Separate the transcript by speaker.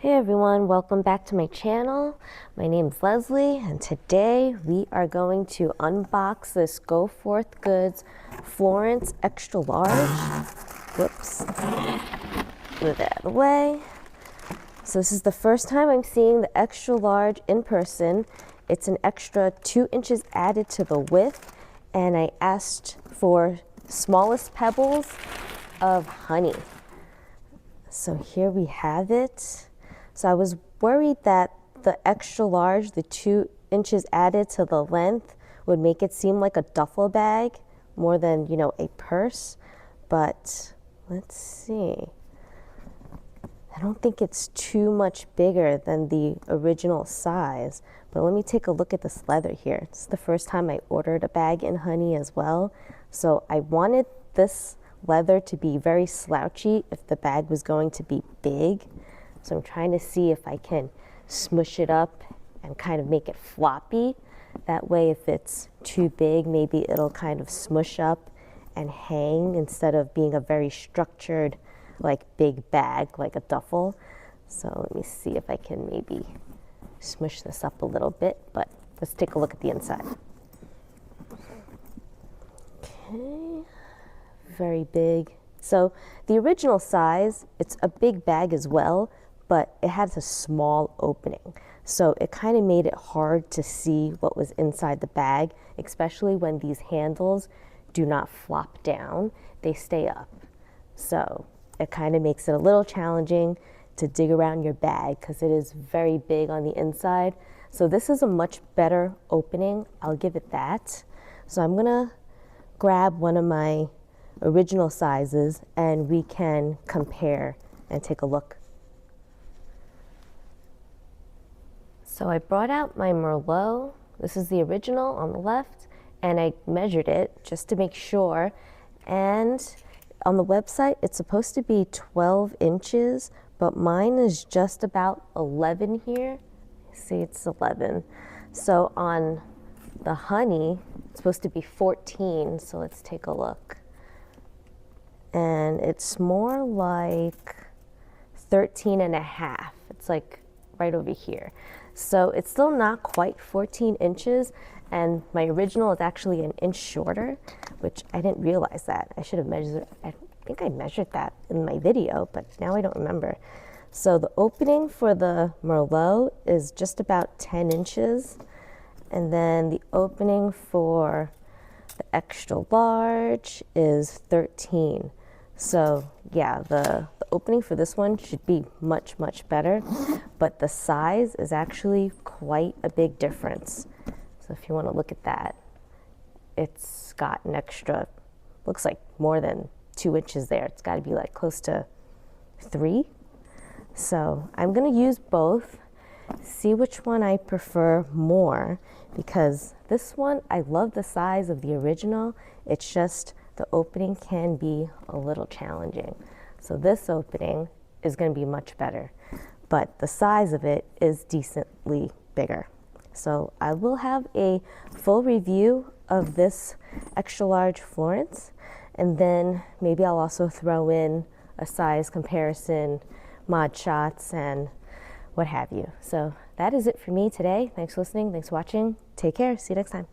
Speaker 1: Hey everyone, welcome back to my channel. My name is Leslie and today we are going to unbox this Go Forth Goods Florence extra large. Whoops, move that out of the way. So this is the first time I'm seeing the extra large in person. It's an extra 2 inches added to the width, and I asked for smallest pebbles of honey. So here we have it. So I was worried that the extra large, the 2 inches added to the length, would make it seem like a duffel bag more than, a purse. But let's see. I don't think it's too much bigger than the original size. But let me take a look at this leather here. It's the first time I ordered a bag in honey as well. So I wanted this leather to be very slouchy if the bag was going to be big. So I'm trying to see if I can smush it up and kind of make it floppy. That way, if it's too big, maybe it'll kind of smush up and hang instead of being a very structured, like big bag, like a duffel. So let me see if I can maybe smush this up a little bit, but let's take a look at the inside. Okay, very big. So the original size, it's a big bag as well, but it has a small opening. So it kind of made it hard to see what was inside the bag, especially when these handles do not flop down, they stay up. So it kind of makes it a little challenging to dig around your bag because it is very big on the inside. So this is a much better opening, I'll give it that. So I'm gonna grab one of my original sizes and we can compare and take a look. So I brought out my Merlot. This is the original on the left, and I measured it just to make sure. And on the website, it's supposed to be 12 inches, but mine is just about 11 here. See, it's 11. So on the honey, it's supposed to be 14, so let's take a look. And it's more like 13 and a half. It's like right over here. So it's still not quite 14 inches, and my original is actually an inch shorter, which I didn't realize that. I should have measured, I think I measured that in my video, but now I don't remember. So the opening for the Merlot is just about 10 inches, and then the opening for the extra large is 13. So yeah, the opening for this one should be much, much better, but the size is actually quite a big difference. So if you want to look at that, it's got an extra, looks like more than 2 inches there. It's got to be like close to 3. So I'm going to use both, see which one I prefer more, because this one, I love the size of the original. It's just the opening can be a little challenging. So this opening is going to be much better, but the size of it is decently bigger. So I will have a full review of this extra large Florence, and then maybe I'll also throw in a size comparison, mod shots, and what have you. So that is it for me today. Thanks for listening. Thanks for watching. Take care. See you next time.